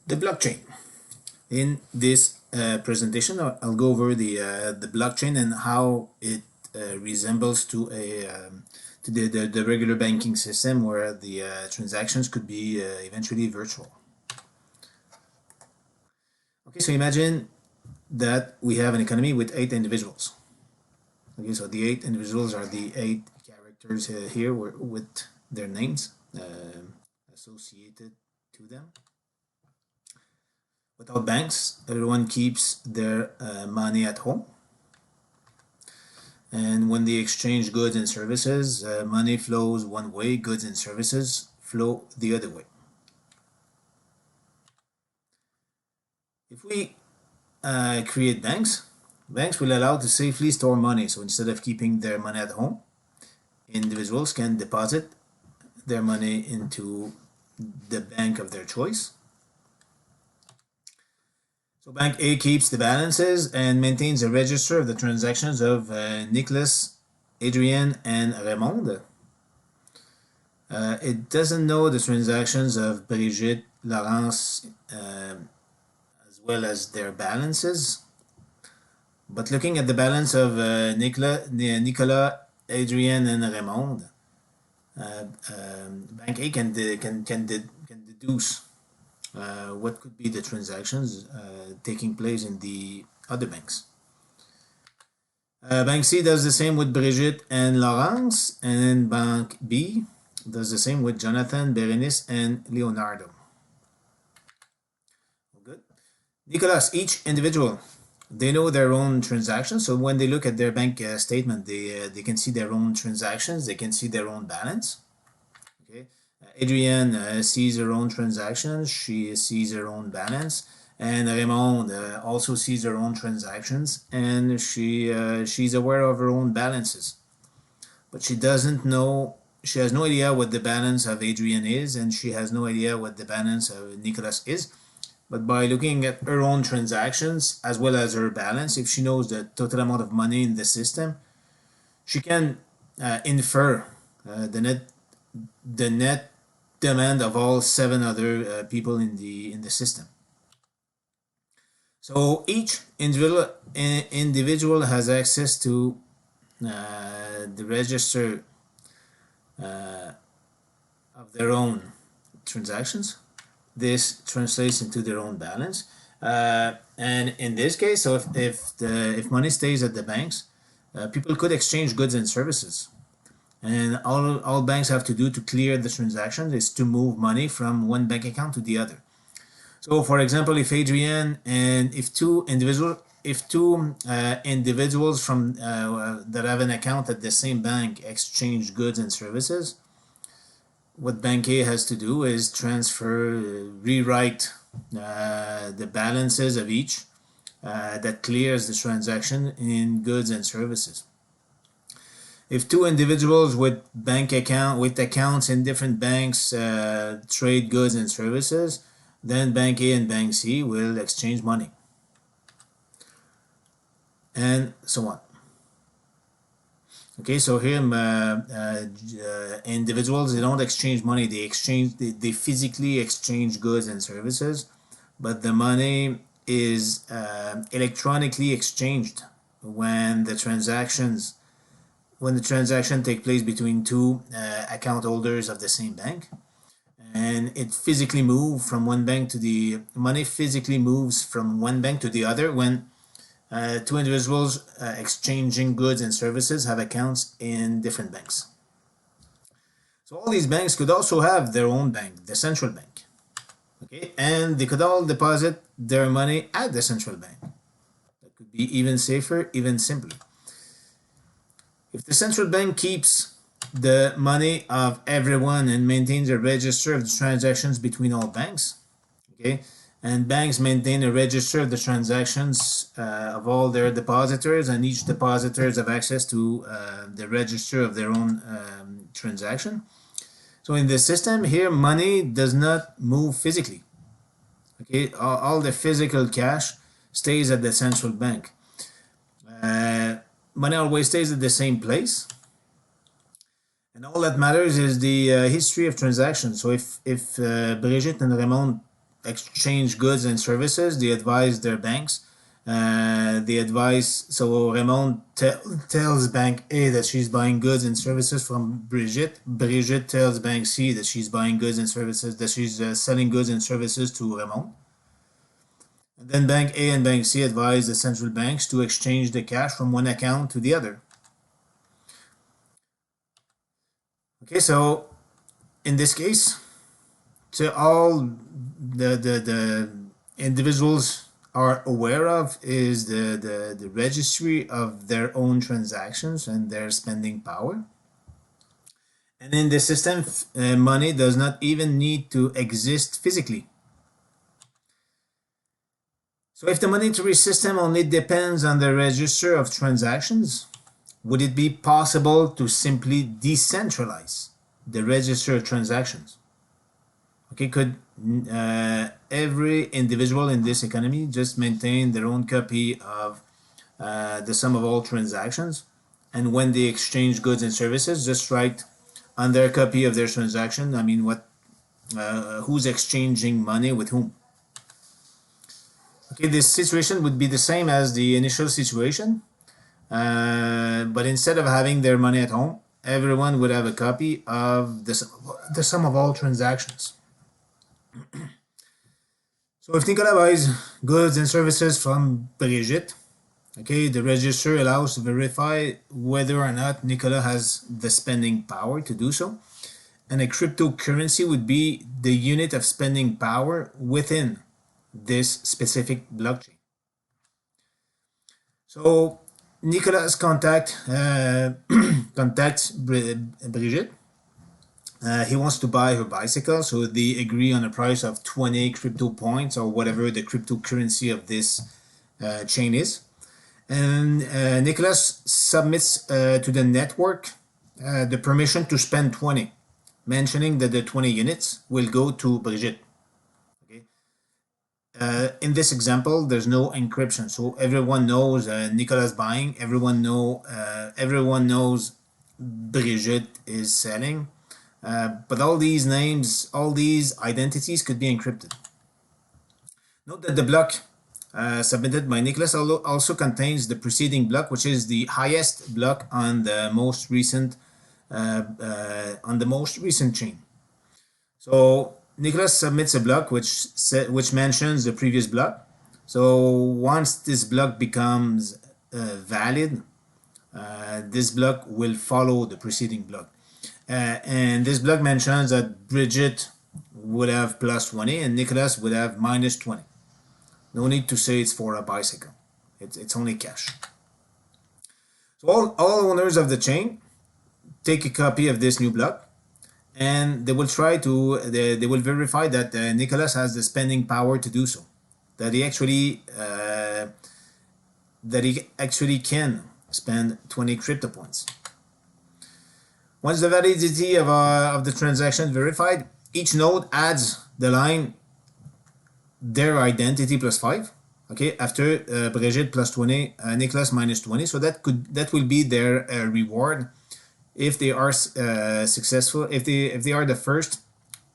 The blockchain. In this presentation, I'll go over the blockchain and how it resembles to the regular banking system, where the transactions could be eventually virtual. Okay, so imagine that we have an economy with 8 individuals. Okay, so the 8 individuals are the 8 characters here with their names associated to them. Without banks, everyone keeps their money at home. And when they exchange goods and services, money flows one way, goods and services flow the other way. If we create banks, banks will allow to safely store money. So instead of keeping their money at home, individuals can deposit their money into the bank of their choice. So Bank A keeps the balances and maintains a register of the transactions of Nicholas, Adrienne, and Raymond. It doesn't know the transactions of Brigitte, Laurence, as well as their balances. But looking at the balance of Nicolas, Adrienne, and Raymond, Bank A can deduce what could be the transactions taking place in the other banks. Bank C does the same with Brigitte and Laurence, and then Bank B does the same with Jonathan, Berenice, and Leonardo. Good. Nicolas, each individual, they know their own transactions. So when they look at their bank statement, they can see their own transactions. They can see their own balance. Okay. Adrienne sees her own transactions. She sees her own balance. And Raymond also sees her own transactions, and she's aware of her own balances. But she doesn't know, she has no idea what the balance of Adrienne is, and she has no idea what the balance of Nicolas is. But by looking at her own transactions as well as her balance, if she knows the total amount of money in the system, she can infer the net demand of all 7 other people in the system. So each individual has access to the register of their own transactions. This translates into their own balance. And in this case, so if money stays at the banks, people could exchange goods and services. And all banks have to do to clear the transactions is to move money from one bank account to the other. So, for example, if Adrienne and if two individuals from that have an account at the same bank exchange goods and services, what Bank A has to do is rewrite the balances of each that clears the transaction in goods and services. If 2 individuals with accounts in different banks trade goods and services, then Bank A and Bank C will exchange money, and so on. Okay, so here individuals, they don't exchange money; they physically exchange goods and services, but the money is electronically exchanged when the transaction takes place between 2 account holders of the same bank. And it physically moves from one bank to the money physically moves from one bank to the other when 2 individuals exchanging goods and services have accounts in different banks. So all these banks could also have their own bank, the central bank. Okay, and they could all deposit their money at the central bank. That could be even safer, even simpler. If the central bank keeps the money of everyone and maintains a register of the transactions between all banks, okay, and banks maintain a register of the transactions of all their depositors, and each depositors have access to the register of their own transaction. So in the system here, money does not move physically. Okay, all the physical cash stays at the central bank. Money always stays at the same place. And all that matters is the history of transactions. So if Brigitte and Raymond exchange goods and services. They advise their banks. So Raymond tells Bank A that she's buying goods and services from Brigitte. Brigitte tells Bank C that she's buying goods and services, that she's selling goods and services to Raymond. And then Bank A and Bank C advise the central banks to exchange the cash from one account to the other. Okay, so in this case, so all the individuals are aware of is the registry of their own transactions and their spending power. And in the system, money does not even need to exist physically. So if the monetary system only depends on the register of transactions, would it be possible to simply decentralize the register of transactions? Okay, could every individual in this economy just maintain their own copy of the sum of all transactions, and when they exchange goods and services, just write on their copy of their transaction, I mean, who's exchanging money with whom? Okay, this situation would be the same as the initial situation, but instead of having their money at home, everyone would have a copy of the sum of all transactions. So if Nicolas buys goods and services from Brigitte, okay, the register allows to verify whether or not Nicolas has the spending power to do so. And a cryptocurrency would be the unit of spending power within this specific blockchain. So Nicolas contacts Brigitte. He wants to buy her bicycle, so they agree on a price of 20 crypto points or whatever the cryptocurrency of this chain is. And Nicolas submits to the network the permission to spend 20, mentioning that the 20 units will go to Brigitte. In this example, there's no encryption, so everyone knows Nicolas buying. Everyone knows Brigitte is selling. But all these names, all these identities could be encrypted. Note that the block submitted by Nicolas also contains the preceding block, which is the highest block on the most recent chain. So Nicolas submits a block which mentions the previous block. So once this block becomes valid, this block will follow the preceding block. And this block mentions that Brigitte would have plus 20 and Nicolas would have minus 20. No need to say it's for a bicycle. It's only cash. So all owners of the chain take a copy of this new block, and they will verify that Nicolas has the spending power to do so, that he actually can spend 20 crypto points. Once the validity of the transaction is verified, each node adds the line their identity plus 5. Okay, after Brigitte plus 20, Nicolas minus 20. So that will be their reward if they are successful, if they are the first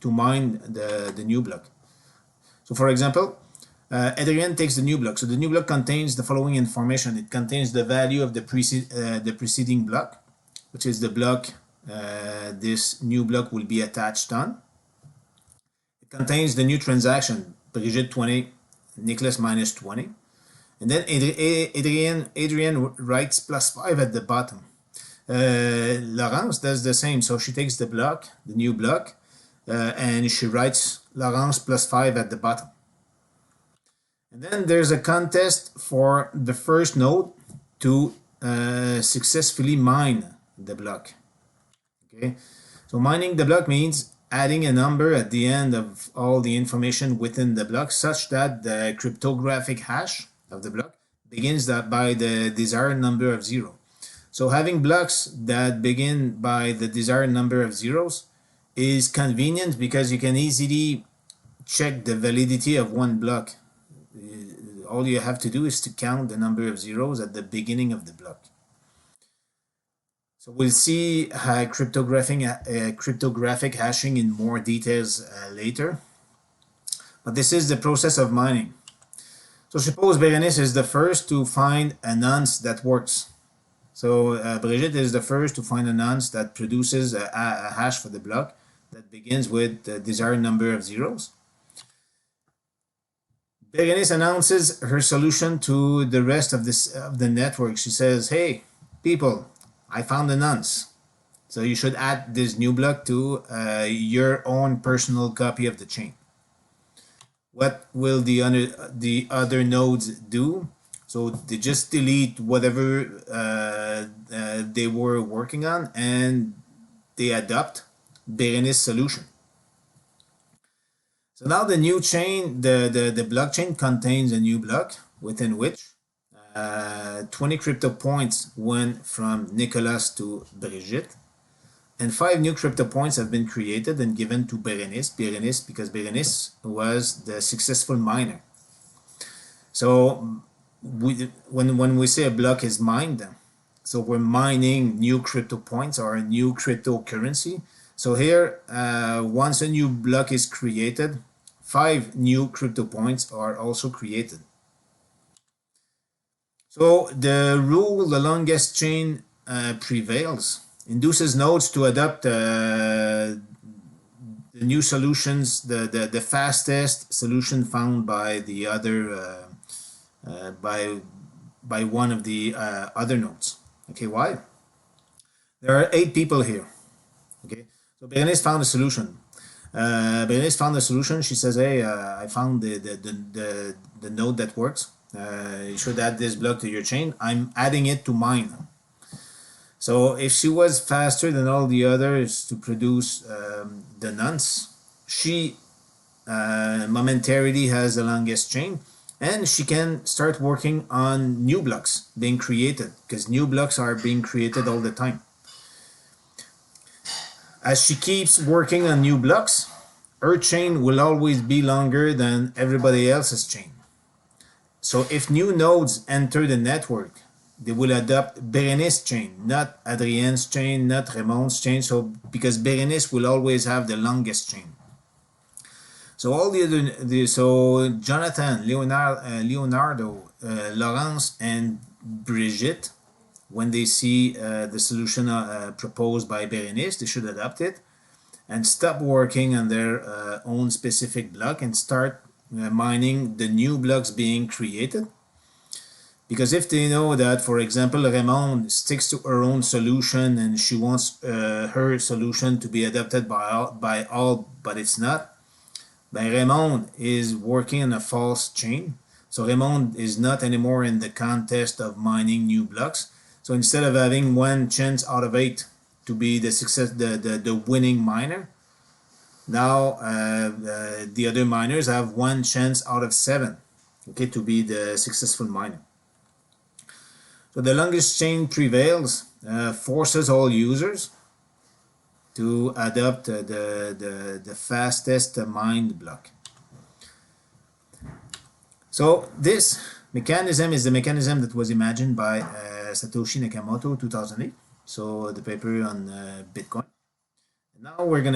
to mine the new block. So for example, Adrien takes the new block. So the new block contains the following information. It contains the value of the preceding block, which is the block this new block will be attached on. It contains the new transaction, Brigitte 20, Nicolas minus 20. And then Adrien writes plus 5 at the bottom. Laurence does the same. So she takes the block, the new block, and she writes Laurence plus 5 at the bottom. And then there's a contest for the first node to successfully mine the block. Okay, so mining the block means adding a number at the end of all the information within the block such that the cryptographic hash of the block begins by the desired number of 0. So having blocks that begin by the desired number of zeros is convenient because you can easily check the validity of one block. All you have to do is to count the number of zeros at the beginning of the block. So we'll see cryptographic hashing in more details later. But this is the process of mining. So suppose Berenice is the first to find a nonce that works. So Brigitte is the first to find a nonce that produces a hash for the block that begins with the desired number of zeros. Berenice announces her solution to the rest of the network. She says, "Hey, people, I found a nonce. So you should add this new block to your own personal copy of the chain." What will the other nodes do? So they just delete whatever they were working on, and they adopt Berenice's solution. So now the new chain, the blockchain contains a new block within which 20 crypto points went from Nicolas to Brigitte, and 5 new crypto points have been created and given to Berenice because Berenice was the successful miner. So when we say a block is mined, so we're mining new crypto points or a new cryptocurrency. So here, once a new block is created, 5 new crypto points are also created. So the rule, the longest chain prevails, induces nodes to adopt the new solutions, the fastest solution found by the other by one of the other nodes. Okay, why? There are 8 people here. Okay, so Berenice found a solution. Berenice found a solution. She says, "Hey, I found the node that works. You should add this block to your chain. I'm adding it to mine." So if she was faster than all the others to produce the nonce, she momentarily has the longest chain, and she can start working on new blocks being created, because new blocks are being created all the time. As she keeps working on new blocks, her chain will always be longer than everybody else's chain. So if new nodes enter the network, they will adopt Berenice's chain, not Adrienne's chain, not Raymond's chain. So because Berenice will always have the longest chain. So all the other, so Jonathan, Leonardo, Laurence, and Brigitte, when they see the solution proposed by Berenice, they should adopt it and stop working on their own specific block and start mining the new blocks being created. Because if they know that, for example, Raymond sticks to her own solution and she wants her solution to be adopted by all, but it's not, then Raymond is working on a false chain. So Raymond is not anymore in the contest of mining new blocks. So instead of having 1 chance out of 8 to be the winning miner, now the other miners have 1 chance out of 7, okay, to be the successful miner. So the longest chain prevails, forces all users to adopt the fastest mined block. So this mechanism is the mechanism that was imagined by Satoshi Nakamoto 2008. So the paper on Bitcoin. Now we're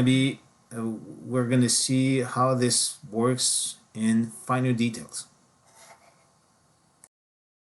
gonna see how this works in finer details.